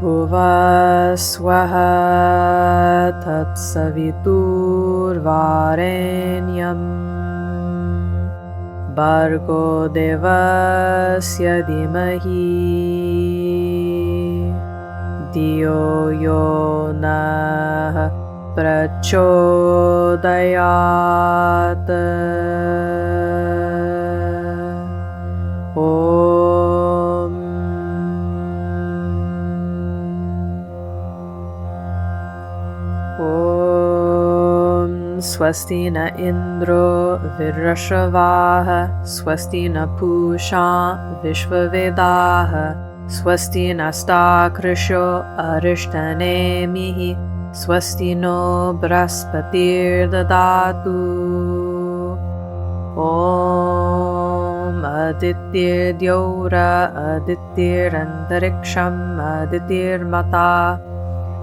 Bhuva swaha tatsaviturvarenyam Bhargo devasya dhimahi Diyo yo nah prachodayat Swasti na Indro Vidrashavaha Swasti na Pusha Vishwavedaha Swasti na Stakrisho Arishtanemihi Swasti no Brahspatir Dadatu Om Adityir Dyaura Adityir Antariksham Adityir Mata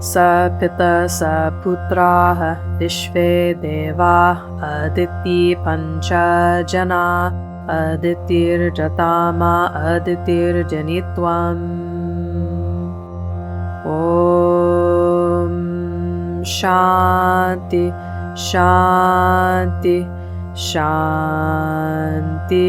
Sa Pita Sa Putraha Vishve Deva Aditi Pancha Jana Aditir Jatama Aditir Janitvam Om Shanti Shanti Shanti.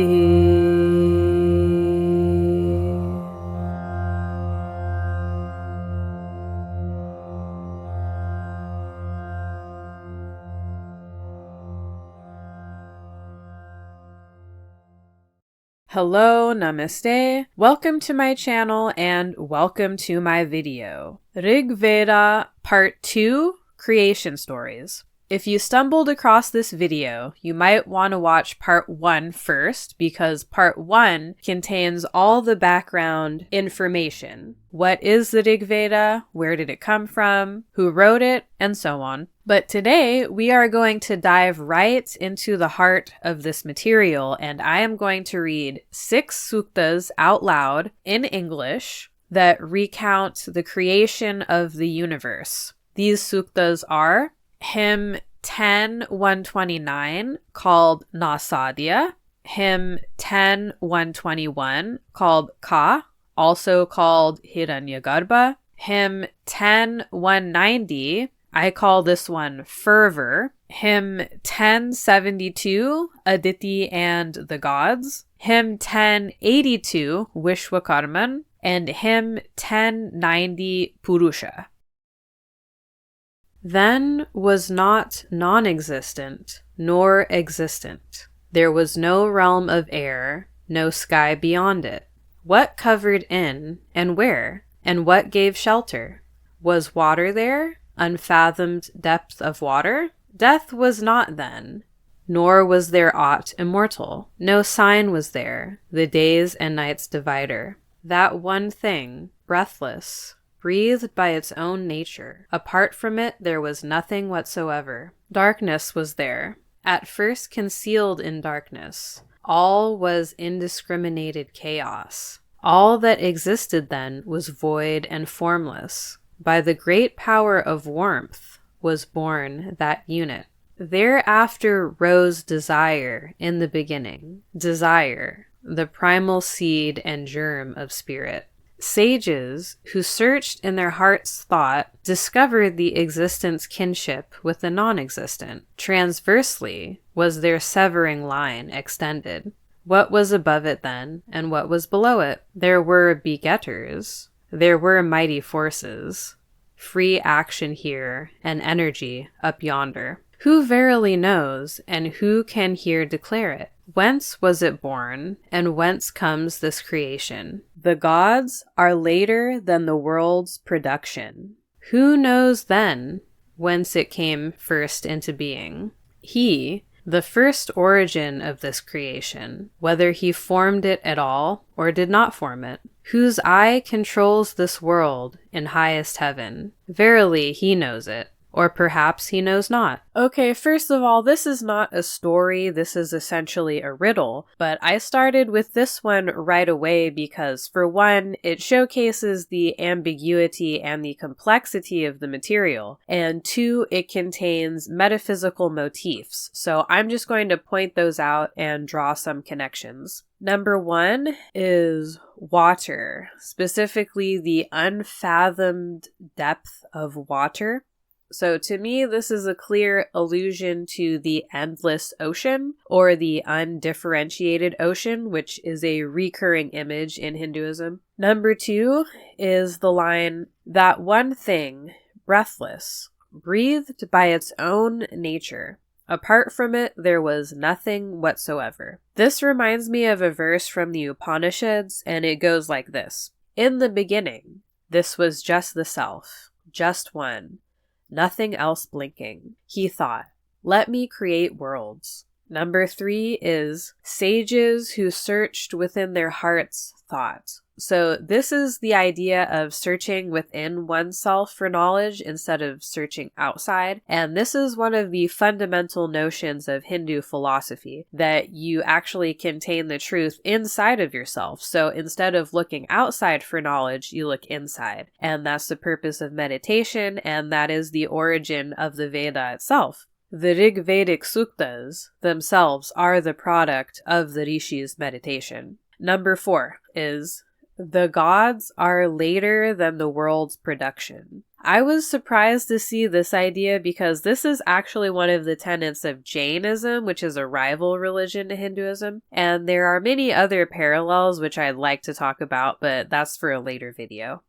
Hello, namaste, welcome to my channel and welcome to my video. Rig Veda Part 2, Creation Stories. If you stumbled across this video, you might want to watch Part 1 first because Part 1 contains all the background information. What is the Rig Veda? Where did it come from? Who wrote it? And so on. But today, we are going to dive right into the heart of this material, and I am going to read 6 suktas out loud in English that recount the creation of the universe. These suktas are Hymn 10.129, called Nasadiya, Hymn 10.121, called Ka, also called Hiranyagarbha, Hymn 10.190, I call this one Fervor, Hymn 1072, Aditi and the Gods, Hymn 1082, Vishwakarman, and Hymn 1090, Purusha. Then was not non-existent, nor existent. There was no realm of air, no sky beyond it. What covered in, and where? And what gave shelter? Was water there? Unfathomed depth of water? Death was not then, nor was there aught immortal. No sign was there, the days and nights divider. That one thing, breathless, breathed by its own nature. Apart from it there was nothing whatsoever. Darkness was there, at first concealed in darkness. All was indiscriminated chaos. All that existed then was void and formless. By the great power of warmth was born that unit. Thereafter rose desire in the beginning. Desire, the primal seed and germ of spirit. Sages, who searched in their heart's thought, discovered the existence kinship with the non-existent. Transversely was their severing line extended. What was above it then, and what was below it? There were begetters. There were mighty forces, free action here, and energy up yonder. Who verily knows, and who can here declare it? Whence was it born, and whence comes this creation? The gods are later than the world's production. Who knows then whence it came first into being? He, the first origin of this creation, whether he formed it at all or did not form it, whose eye controls this world in highest heaven. Verily he knows it, Or perhaps he knows not. Okay, first of all, this is not a story, this is essentially a riddle, but I started with this one right away because, for one, it showcases the ambiguity and the complexity of the material, and two, it contains metaphysical motifs, so I'm just going to point those out and draw some connections. Number one is water, specifically the unfathomed depth of water. So to me, this is a clear allusion to the endless ocean or the undifferentiated ocean, which is a recurring image in Hinduism. Number two is the line, that one thing, breathless, breathed by its own nature. Apart from it, there was nothing whatsoever. This reminds me of a verse from the Upanishads, and it goes like this. In the beginning, this was just the self, just one. Nothing else blinking. He thought, let me create worlds. Number three is sages who searched within their hearts thought. So this is the idea of searching within oneself for knowledge instead of searching outside. And this is one of the fundamental notions of Hindu philosophy, that you actually contain the truth inside of yourself. So instead of looking outside for knowledge, you look inside. And that's the purpose of meditation, and that is the origin of the Veda itself. The Rig Vedic Suktas themselves are the product of the Rishi's meditation. Number four is the gods are later than the world's production. I was surprised to see this idea because this is actually one of the tenets of Jainism, which is a rival religion to Hinduism, and there are many other parallels which I'd like to talk about, but that's for a later video.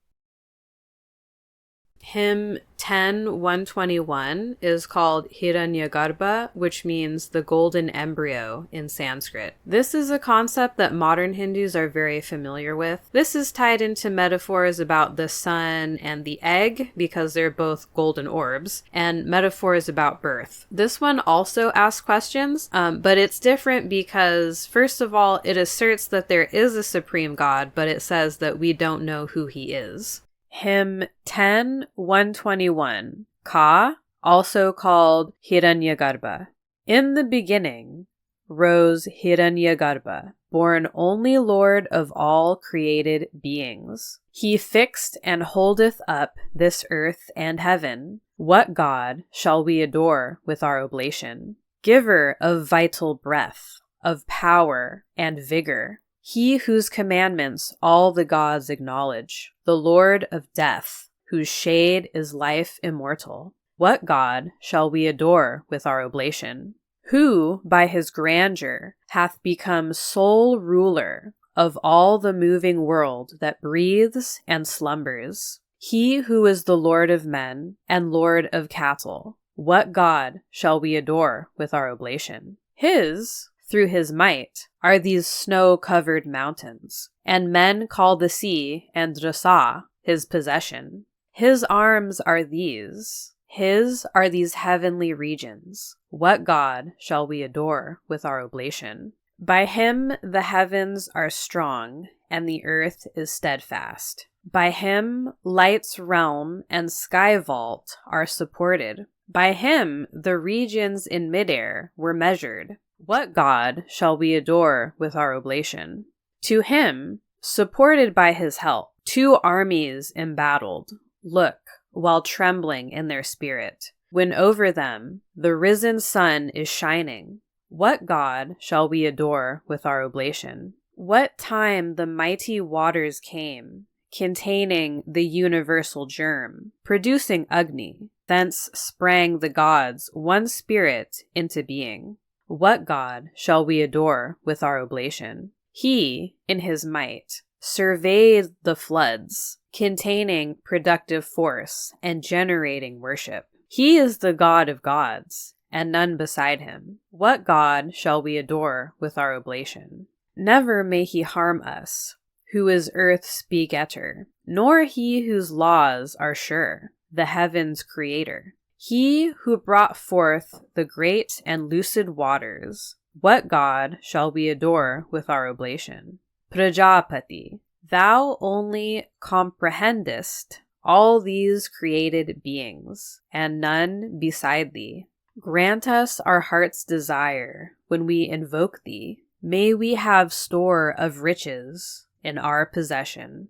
Hymn 10-121 is called Hiranyagarbha, which means the golden embryo in Sanskrit. This is a concept that modern Hindus are very familiar with. This is tied into metaphors about the sun and the egg, because they're both golden orbs, and metaphors about birth. This one also asks questions, but it's different because, first of all, it asserts that there is a supreme God, but it says that we don't know who he is. Hymn 10-121, Ka, also called Hiranyagarbha. In the beginning rose Hiranyagarbha, born only Lord of all created beings. He fixed and holdeth up this earth and heaven. What God shall we adore with our oblation? Giver of vital breath, of power and vigor. He whose commandments all the gods acknowledge, the Lord of death, whose shade is life immortal. What God shall we adore with our oblation? Who, by his grandeur, hath become sole ruler of all the moving world that breathes and slumbers? He who is the Lord of men and Lord of cattle. What God shall we adore with our oblation? His, through his might, are these snow-covered mountains, and men call the sea and Drasa his possession. His arms are these, his are these heavenly regions. What God shall we adore with our oblation? By him the heavens are strong, and the earth is steadfast. By him light's realm and sky vault are supported. By him the regions in midair were measured. What God shall we adore with our oblation? To him, supported by his help, two armies embattled, look, while trembling in their spirit, when over them the risen sun is shining. What God shall we adore with our oblation? What time the mighty waters came, containing the universal germ, producing Agni, thence sprang the gods, one spirit, into being. What God shall we adore with our oblation? He, in his might, surveyed the floods, containing productive force and generating worship. He is the God of gods, and none beside him. What God shall we adore with our oblation? Never may he harm us, who is earth's begetter, nor he whose laws are sure, the heavens' creator. He who brought forth the great and lucid waters, what God shall we adore with our oblation? Prajapati, thou only comprehendest all these created beings, and none beside thee. Grant us our heart's desire when we invoke thee. May we have store of riches in our possession.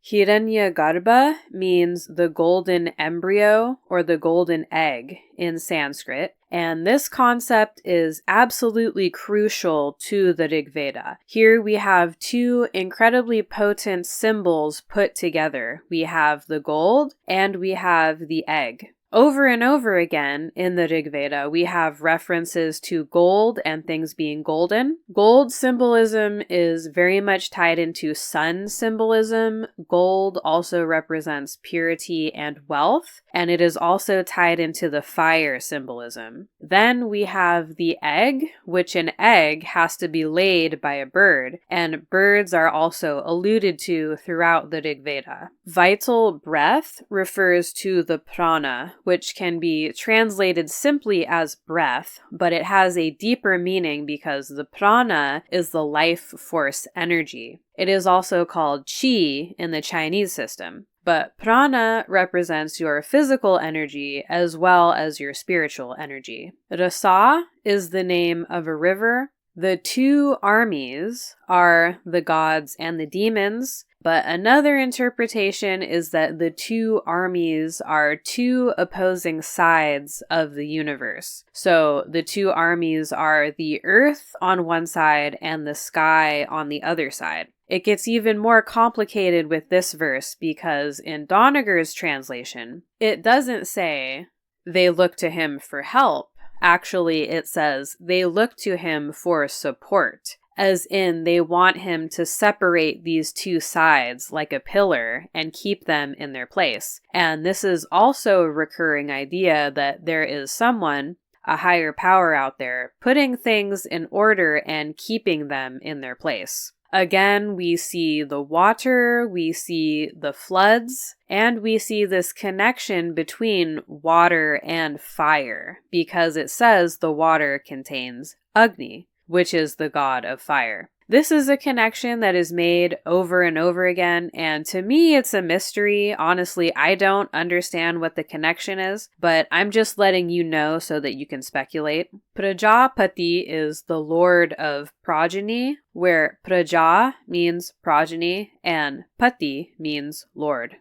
Hiranyagarbha means the golden embryo or the golden egg in Sanskrit, and this concept is absolutely crucial to the Rig Veda. Here we have two incredibly potent symbols put together. We have the gold and we have the egg. Over and over again in the Rig Veda, we have references to gold and things being golden. Gold symbolism is very much tied into sun symbolism. Gold also represents purity and wealth, and it is also tied into the fire symbolism. Then we have the egg, which an egg has to be laid by a bird, and birds are also alluded to throughout the Rig Veda. Vital breath refers to the prana, which can be translated simply as breath, but it has a deeper meaning because the prana is the life force energy. It is also called qi in the Chinese system. But prana represents your physical energy as well as your spiritual energy. Rasa is the name of a river. The two armies are the gods and the demons, but another interpretation is that the two armies are two opposing sides of the universe. So the two armies are the earth on one side and the sky on the other side. It gets even more complicated with this verse because in Doniger's translation, it doesn't say they look to him for help. Actually, it says they look to him for support, as in they want him to separate these two sides like a pillar and keep them in their place. And this is also a recurring idea that there is someone, a higher power out there, putting things in order and keeping them in their place. Again, we see the water, we see the floods, and we see this connection between water and fire, because it says the water contains Agni, which is the god of fire. This is a connection that is made over and over again, and to me it's a mystery. Honestly, I don't understand what the connection is, but I'm just letting you know so that you can speculate. Prajapati is the lord of progeny, where Praja means progeny and Pati means lord.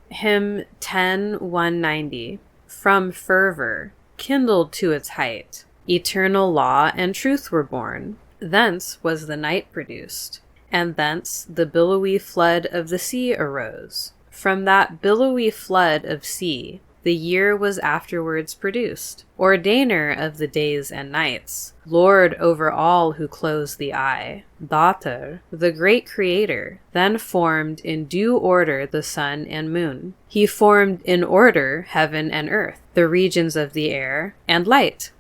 Hymn 10-190. From fervor, kindled to its height, eternal law and truth were born. Thence was the night produced, and thence the billowy flood of the sea arose. From that billowy flood of sea, the year was afterwards produced, ordainer of the days and nights, lord over all who close the eye. Dhatar, the great creator, then formed in due order the sun and moon. He formed in order heaven and earth, the regions of the air, and light.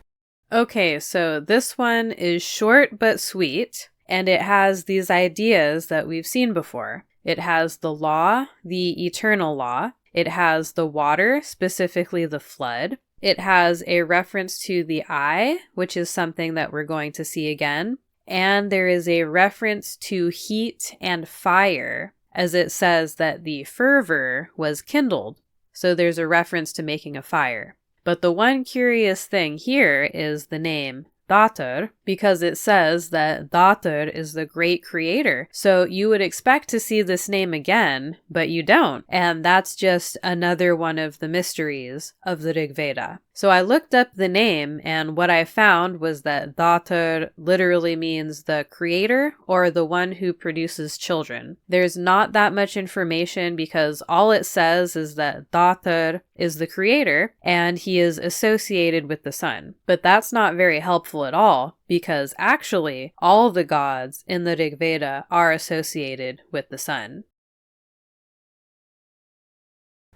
Okay, so this one is short but sweet, and it has these ideas that we've seen before. It has the law, the eternal law. It has the water, specifically the flood. It has a reference to the eye, which is something that we're going to see again. And there is a reference to heat and fire, as it says that the fervor was kindled. So there's a reference to making a fire. But the one curious thing here is the name Dhatar, because it says that Dhatar is the great creator. So you would expect to see this name again, but you don't. And that's just another one of the mysteries of the Rig Veda. So I looked up the name, and what I found was that Dhatar literally means the creator or the one who produces children. There's not that much information because all it says is that Dhatar is the creator and he is associated with the sun. But that's not very helpful at all because actually all the gods in the Rig Veda are associated with the sun.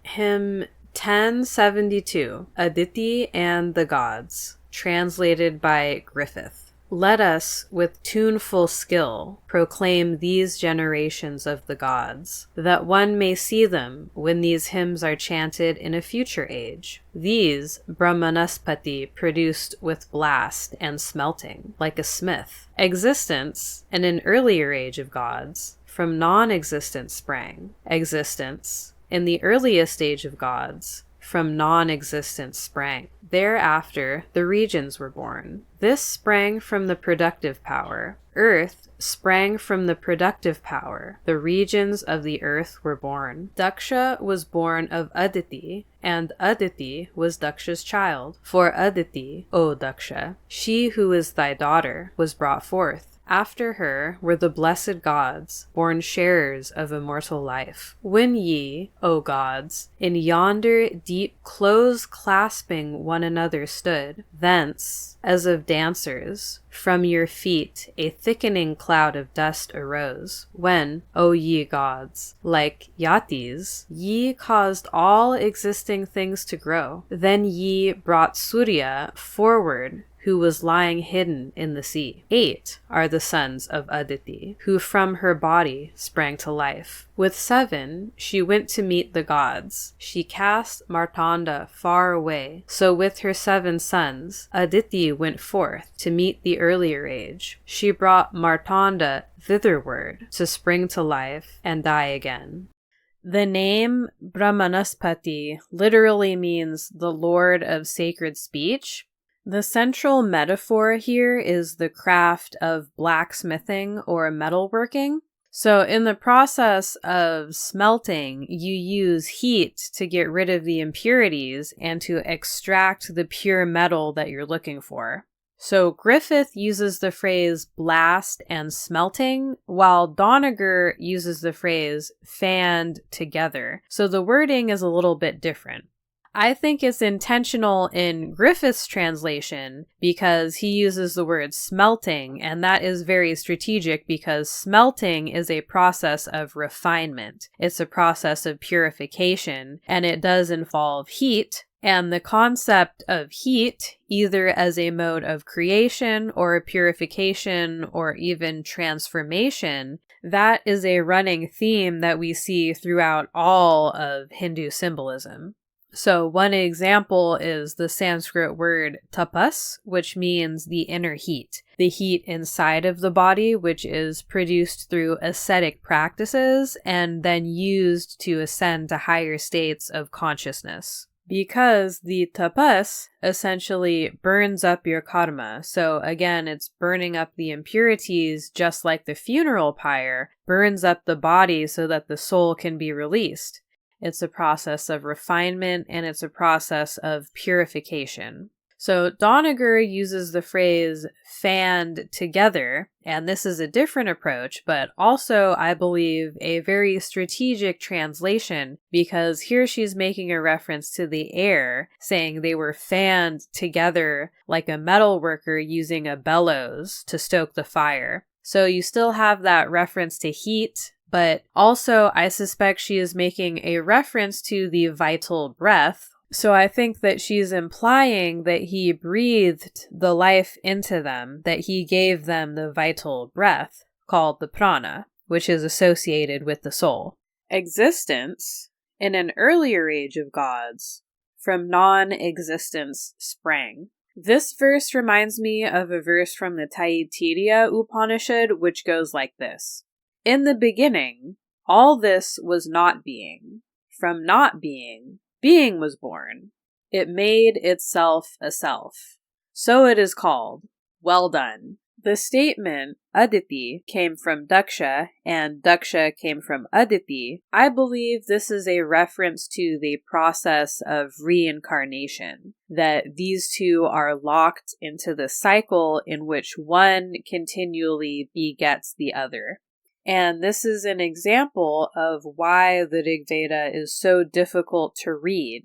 Hymn 1072, Aditi and the Gods, translated by Griffith. Let us, with tuneful skill, proclaim these generations of the gods, that one may see them when these hymns are chanted in a future age. These Brahmanaspati produced with blast and smelting, like a smith. Existence, in an earlier age of gods, from non-existence sprang. Existence, in the earliest stage of gods, from non-existence sprang. Thereafter, the regions were born. This sprang from the productive power. Earth sprang from the productive power. The regions of the earth were born. Daksha was born of Aditi, and Aditi was Daksha's child. For Aditi, O Daksha, she who is thy daughter, was brought forth. After her were the blessed gods, born sharers of immortal life. When ye, O gods, in yonder deep close clasping one another stood, thence, as of dancers, from your feet a thickening cloud of dust arose. When, O ye gods, like yatis, ye caused all existing things to grow, then ye brought Surya forward, who was lying hidden in the sea. 8 are the sons of Aditi, who from her body sprang to life. With 7 she went to meet the gods. She cast Martanda far away. So with her 7 sons, Aditi went forth to meet the earlier age. She brought Martanda thitherward to spring to life and die again. The name Brahmanaspati literally means the Lord of Sacred Speech. The central metaphor here is the craft of blacksmithing or metalworking. So in the process of smelting, you use heat to get rid of the impurities and to extract the pure metal that you're looking for. So Griffith uses the phrase blast and smelting, while Doniger uses the phrase fanned together. So the wording is a little bit different. I think it's intentional in Griffith's translation because he uses the word smelting, and that is very strategic because smelting is a process of refinement. It's a process of purification, and it does involve heat. And the concept of heat, either as a mode of creation or a purification or even transformation, that is a running theme that we see throughout all of Hindu symbolism. So one example is the Sanskrit word tapas, which means the inner heat, the heat inside of the body, which is produced through ascetic practices and then used to ascend to higher states of consciousness. Because the tapas essentially burns up your karma. So again, it's burning up the impurities just like the funeral pyre burns up the body so that the soul can be released. It's a process of refinement and it's a process of purification. So Doniger uses the phrase fanned together, and this is a different approach, but also, I believe, a very strategic translation because here she's making a reference to the air, saying they were fanned together like a metal worker using a bellows to stoke the fire. So you still have that reference to heat, but also I suspect she is making a reference to the vital breath. So I think that she's implying that he breathed the life into them, that he gave them the vital breath, called the prana, which is associated with the soul. Existence, in an earlier age of gods, from non-existence sprang. This verse reminds me of a verse from the Taittiriya Upanishad, which goes like this. In the beginning, all this was not being. From not being, being was born. It made itself a self. So it is called. Well done. The statement, Aditi, came from Daksha, and Daksha came from Aditi. I believe this is a reference to the process of reincarnation, that these two are locked into the cycle in which one continually begets the other. And this is an example of why the Rig Veda is so difficult to read.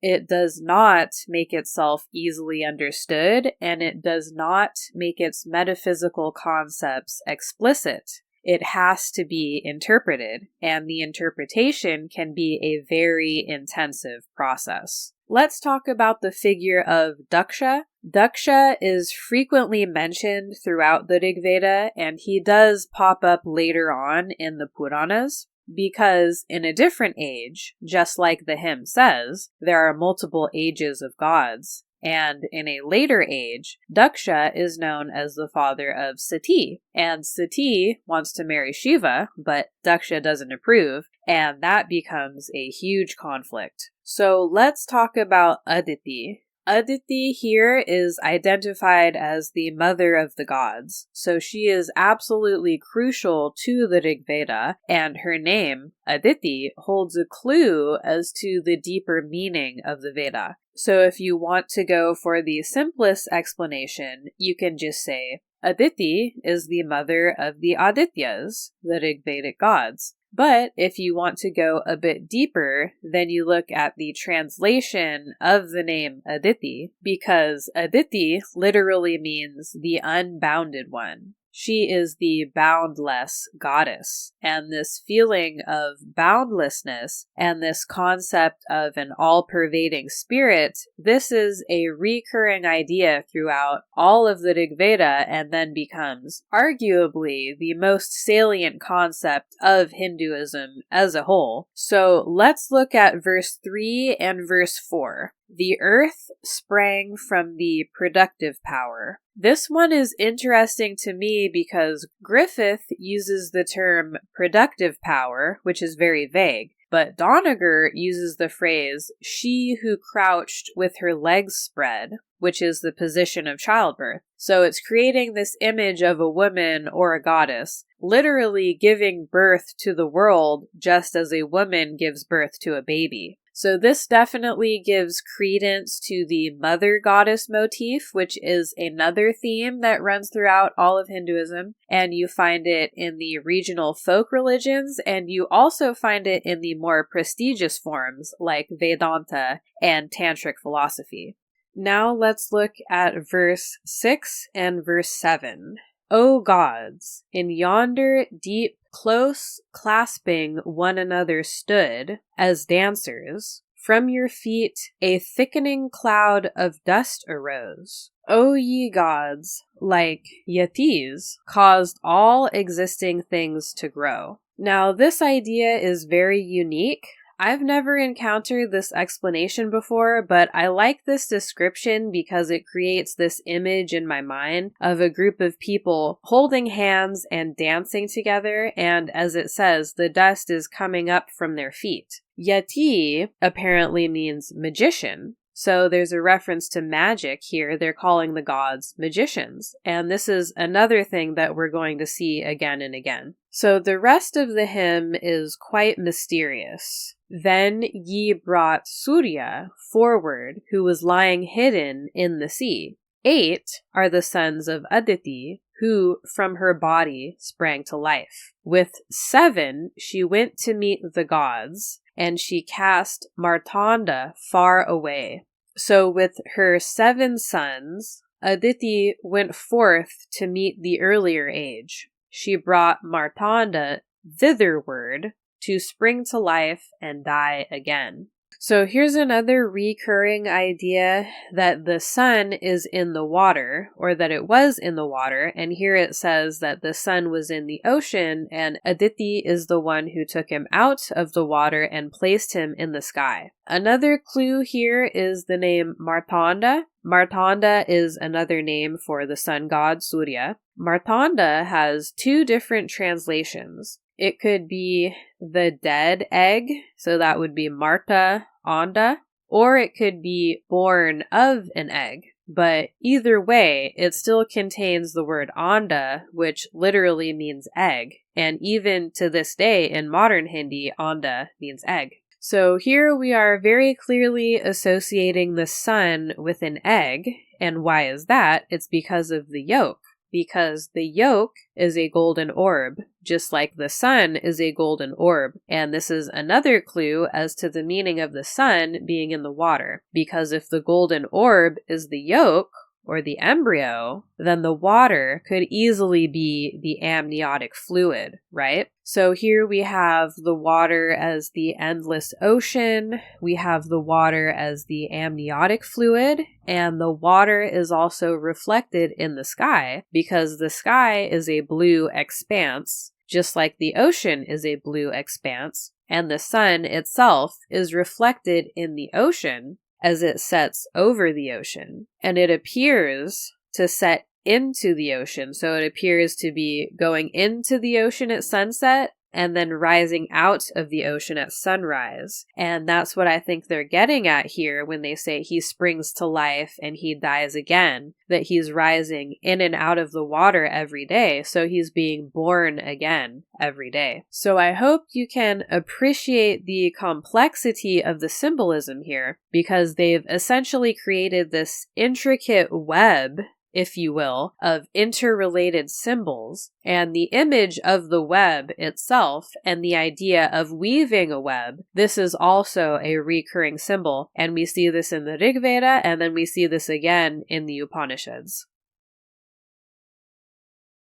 It does not make itself easily understood, and it does not make its metaphysical concepts explicit. It has to be interpreted, and the interpretation can be a very intensive process. Let's talk about the figure of Daksha. Daksha is frequently mentioned throughout the Rig Veda, and he does pop up later on in the Puranas, because in a different age, just like the hymn says, there are multiple ages of gods. And in a later age, Daksha is known as the father of Sati. And Sati wants to marry Shiva, but Daksha doesn't approve, and that becomes a huge conflict. So let's talk about Aditi. Aditi here is identified as the mother of the gods, so she is absolutely crucial to the Rig Veda, and her name, Aditi, holds a clue as to the deeper meaning of the Veda. So if you want to go for the simplest explanation, you can just say, Aditi is the mother of the Adityas, the Rig Vedic gods. But if you want to go a bit deeper, then you look at the translation of the name Aditi, because Aditi literally means the unbounded one. She is the boundless goddess, and this feeling of boundlessness and this concept of an all-pervading spirit, this is a recurring idea throughout all of the Rig Veda and then becomes arguably the most salient concept of Hinduism as a whole. So let's look at verse 3 and verse 4. The earth sprang from the productive power. This one is interesting to me because Griffith uses the term productive power, which is very vague, but Doniger uses the phrase, she who crouched with her legs spread, which is the position of childbirth. So it's creating this image of a woman or a goddess, literally giving birth to the world just as a woman gives birth to a baby. So this definitely gives credence to the mother goddess motif, which is another theme that runs throughout all of Hinduism, and you find it in the regional folk religions, and you also find it in the more prestigious forms like Vedanta and Tantric philosophy. Now let's look at verse 6 and verse 7. O gods, in yonder deep close clasping one another stood, as dancers, from your feet a thickening cloud of dust arose. O ye gods, like yatis, caused all existing things to grow. Now this idea is very unique. I've never encountered this explanation before, but I like this description because it creates this image in my mind of a group of people holding hands and dancing together, and as it says, the dust is coming up from their feet. Yati apparently means magician. So there's a reference to magic here. They're calling the gods magicians. And this is another thing that we're going to see again and again. So the rest of the hymn is quite mysterious. Then ye brought Surya forward, who was lying hidden in the sea. 8 are the sons of Aditi, who from her body sprang to life. With 7 she went to meet the gods, and she cast Martanda far away. So with her 7 sons, Aditi went forth to meet the earlier age. She brought Martanda thitherward to spring to life and die again. So here's another recurring idea that the sun is in the water, or that it was in the water, and here it says that the sun was in the ocean, and Aditi is the one who took him out of the water and placed him in the sky. Another clue here is the name Martanda. Martanda is another name for the sun god Surya. Martanda has 2 different translations. It could be the dead egg, so that would be Marta Anda, or it could be born of an egg. But either way, it still contains the word Anda, which literally means egg. And even to this day in modern Hindi, Anda means egg. So here we are very clearly associating the sun with an egg. And why is that? It's because of the yolk. Because the yolk is a golden orb, just like the sun is a golden orb. And this is another clue as to the meaning of the sun being in the water. Because if the golden orb is the yolk, or the embryo, then the water could easily be the amniotic fluid, right? So here we have the water as the endless ocean, we have the water as the amniotic fluid, and the water is also reflected in the sky because the sky is a blue expanse, just like the ocean is a blue expanse, and the sun itself is reflected in the ocean as it sets over the ocean, and it appears to set into the ocean. So it appears to be going into the ocean at sunset and then rising out of the ocean at sunrise. And that's what I think they're getting at here when they say he springs to life and he dies again, that he's rising in and out of the water every day. So he's being born again every day. So I hope you can appreciate the complexity of the symbolism here, because they've essentially created this intricate web, if you will, of interrelated symbols, and the image of the web itself and the idea of weaving a web, this is also a recurring symbol, and we see this in the Rig Veda, and then we see this again in the Upanishads.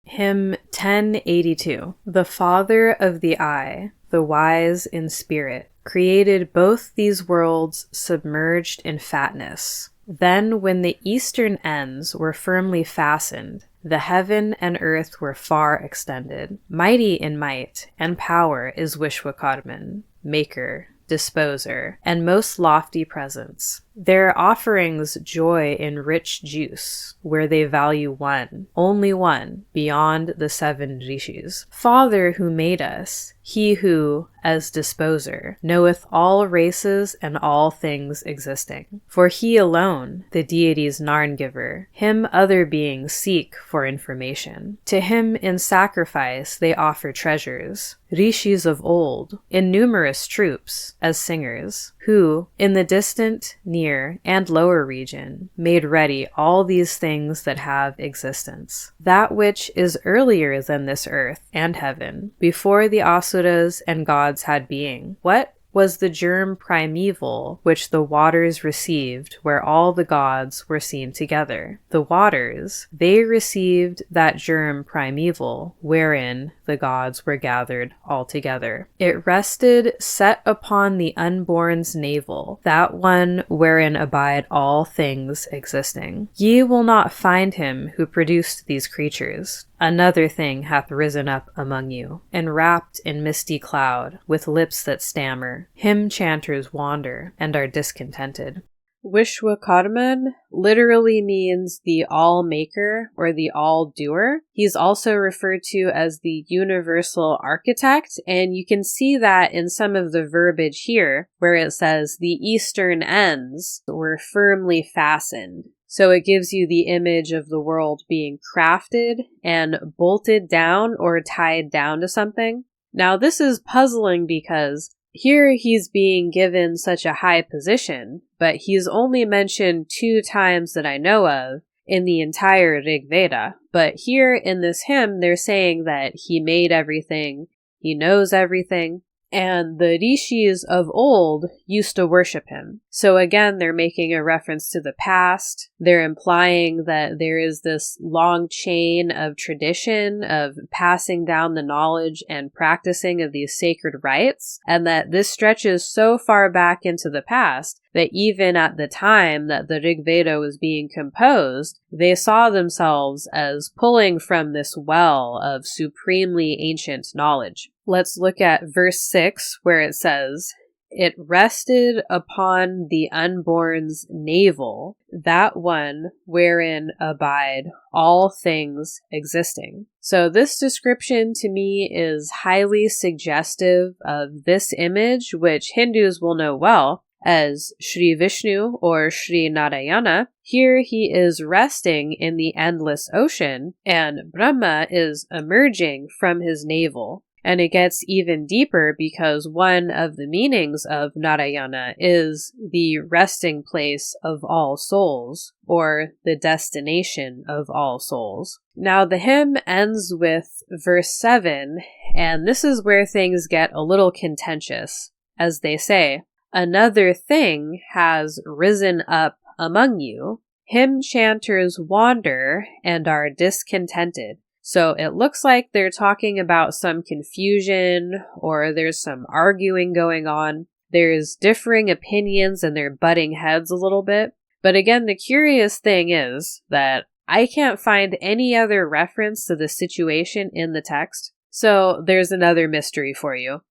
Hymn 1082. The Father of the Eye, the wise in spirit, created both these worlds submerged in fatness. Then when the eastern ends were firmly fastened, the heaven and earth were far extended. Mighty in might and power is Vishwakarman, maker, disposer, and most lofty presence. Their offerings joy in rich juice, where they value one, only one, beyond the 7 rishis. Father who made us, he who, as disposer, knoweth all races and all things existing. For he alone, the deity's narn-giver, him other beings seek for information. To him in sacrifice they offer treasures, rishis of old, in numerous troops, as singers, who, in the distant, near, and lower region, made ready all these things that have existence. That which is earlier than this earth and heaven, before the asuras and gods had being. What was the germ primeval which the waters received, where all the gods were seen together? The waters, they received that germ primeval, wherein the gods were gathered all together. It rested set upon the unborn's navel, that one wherein abide all things existing. Ye will not find him who produced these creatures. Another thing hath risen up among you, enwrapped in misty cloud, with lips that stammer. Hymn chanters wander and are discontented. Vishwakarman literally means the all-maker or the all-doer. He's also referred to as the universal architect, and you can see that in some of the verbiage here, where it says the eastern ends were firmly fastened. So it gives you the image of the world being crafted and bolted down or tied down to something. Now this is puzzling because here he's being given such a high position, but he's only mentioned 2 times that I know of in the entire Rig Veda. But here in this hymn, they're saying that he made everything, he knows everything, and the rishis of old used to worship him. So again, they're making a reference to the past. They're implying that there is this long chain of tradition of passing down the knowledge and practicing of these sacred rites, and that this stretches so far back into the past that even at the time that the Rig Veda was being composed, they saw themselves as pulling from this well of supremely ancient knowledge. Let's look at verse 6, where it says, "It rested upon the unborn's navel, that one wherein abide all things existing." So this description to me is highly suggestive of this image, which Hindus will know well as Sri Vishnu or Sri Narayana. Here he is resting in the endless ocean, and Brahma is emerging from his navel. And it gets even deeper because one of the meanings of Narayana is the resting place of all souls, or the destination of all souls. Now the hymn ends with verse 7, and this is where things get a little contentious, as they say, "Another thing has risen up among you. Hymn chanters wander and are discontented." So it looks like they're talking about some confusion, or there's some arguing going on. There's differing opinions and they're butting heads a little bit. But again, the curious thing is that I can't find any other reference to the situation in the text. So there's another mystery for you.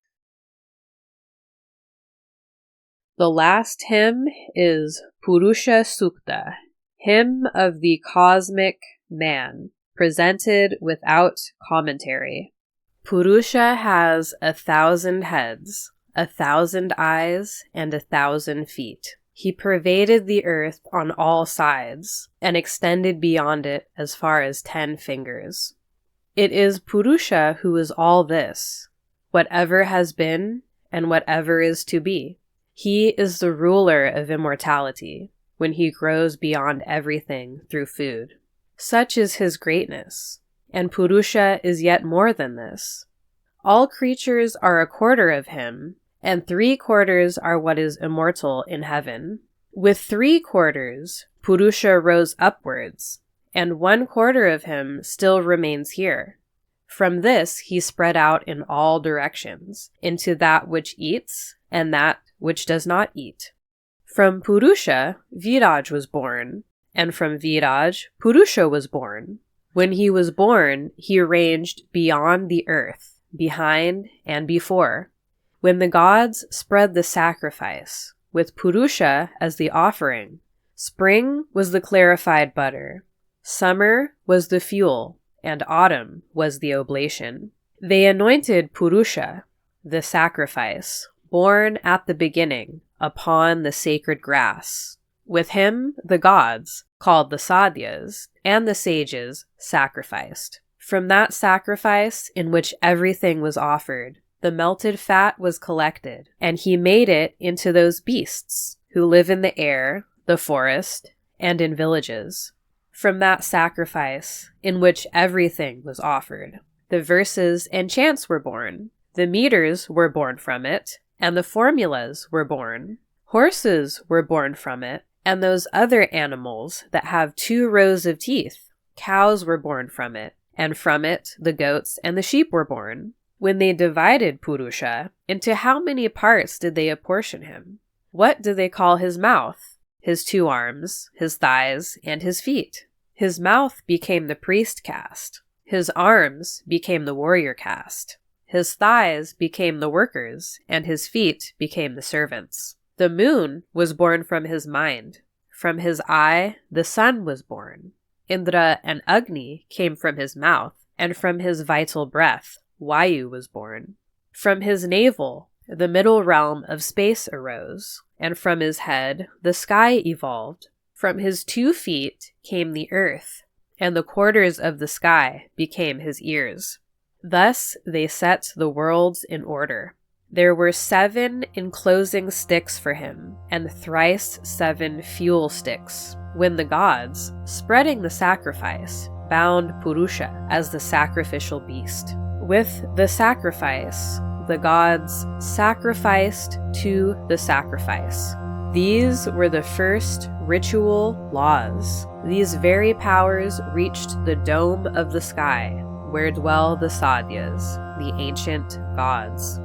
The last hymn is Purusha Sukta, hymn of the cosmic man, presented without commentary. Purusha has 1,000 heads, 1,000 eyes, and 1,000 feet. He pervaded the earth on all sides, and extended beyond it as far as 10 fingers. It is Purusha who is all this, whatever has been and whatever is to be. He is the ruler of immortality, when he grows beyond everything through food. Such is his greatness, and Purusha is yet more than this. All creatures are a quarter of him, and 3/4 are what is immortal in heaven. With 3/4, Purusha rose upwards, and 1/4 of him still remains here. From this he spread out in all directions, into that which eats and that which does not eat. From Purusha, Viraj was born, and from Viraj, Purusha was born. When he was born, he ranged beyond the earth, behind and before. When the gods spread the sacrifice, with Purusha as the offering, spring was the clarified butter, summer was the fuel, and autumn was the oblation. They anointed Purusha, the sacrifice, born at the beginning, upon the sacred grass. With him, the gods, called the Sadyas, and the sages, sacrificed. From that sacrifice, in which everything was offered, the melted fat was collected, and he made it into those beasts who live in the air, the forest, and in villages. From that sacrifice, in which everything was offered, the verses and chants were born. The meters were born from it, and the formulas were born. Horses were born from it, and those other animals that have 2 rows of teeth. Cows were born from it, and from it the goats and the sheep were born. When they divided Purusha, into how many parts did they apportion him? What did they call his mouth, his 2 arms, his thighs, and his feet? His mouth became the priest caste. His arms became the warrior caste. His thighs became the workers, and his feet became the servants. The moon was born from his mind. From his eye, the sun was born. Indra and Agni came from his mouth, and from his vital breath, Vayu was born. From his navel, the middle realm of space arose, and from his head, the sky evolved. From his 2 feet came the earth, and the quarters of the sky became his ears. Thus they set the worlds in order. There were 7 enclosing sticks for him, and thrice 7 fuel sticks, when the gods, spreading the sacrifice, bound Purusha as the sacrificial beast. With the sacrifice, the gods sacrificed to the sacrifice. These were the first ritual laws. These very powers reached the dome of the sky, where dwell the Sadyas, the ancient gods.